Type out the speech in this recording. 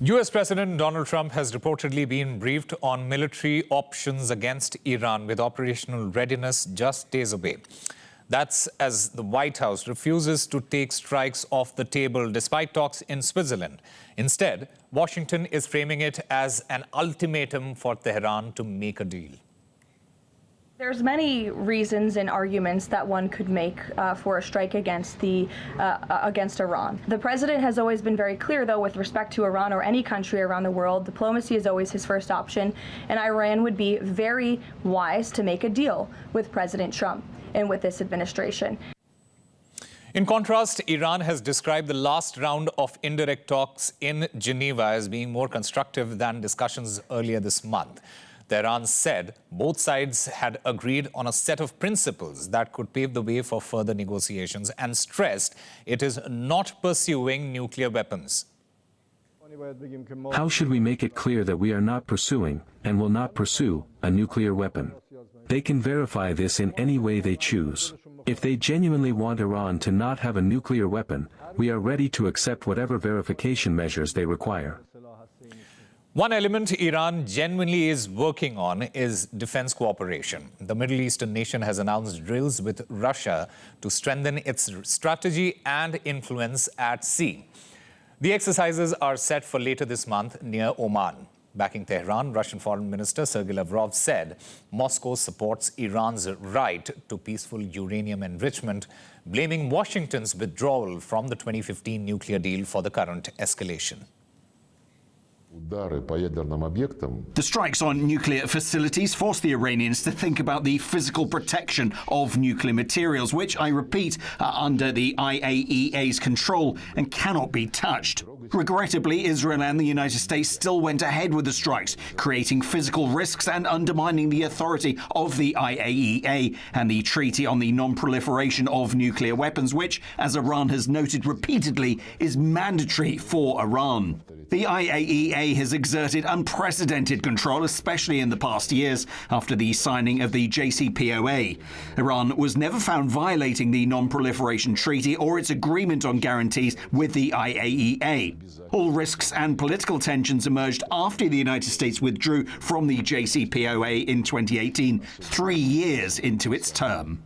US President Donald Trump has reportedly been briefed on military options against Iran with operational readiness just days away. That's as the White House refuses to take strikes off the table despite talks in Switzerland. Instead, Washington is framing it as an ultimatum for Tehran to make a deal. There's many reasons and arguments that one could make for a strike against Iran. The president has always been very clear, though, with respect to Iran or any country around the world, diplomacy is always his first option, and Iran would be very wise to make a deal with President Trump and with this administration. In contrast, Iran has described the last round of indirect talks in Geneva as being more constructive than discussions earlier this month. Tehran said both sides had agreed on a set of principles that could pave the way for further negotiations and stressed it is not pursuing nuclear weapons. How should we make it clear that we are not pursuing, and will not pursue, a nuclear weapon? They can verify this in any way they choose. If they genuinely want Iran to not have a nuclear weapon, we are ready to accept whatever verification measures they require. One element Iran genuinely is working on is defense cooperation. The Middle Eastern nation has announced drills with Russia to strengthen its strategy and influence at sea. The exercises are set for later this month near Oman. Backing Tehran, Russian Foreign Minister Sergei Lavrov said Moscow supports Iran's right to peaceful uranium enrichment, blaming Washington's withdrawal from the 2015 nuclear deal for the current escalation. The strikes on nuclear facilities force the Iranians to think about the physical protection of nuclear materials, which, I repeat, are under the IAEA's control and cannot be touched. Regrettably, Israel and the United States still went ahead with the strikes, creating physical risks and undermining the authority of the IAEA and the Treaty on the Non-Proliferation of Nuclear Weapons, which, as Iran has noted repeatedly, is mandatory for Iran. The IAEA has exerted unprecedented control, especially in the past years after the signing of the JCPOA. Iran was never found violating the Non-Proliferation Treaty or its agreement on guarantees with the IAEA. All risks and political tensions emerged after the United States withdrew from the JCPOA in 2018, 3 years into its term.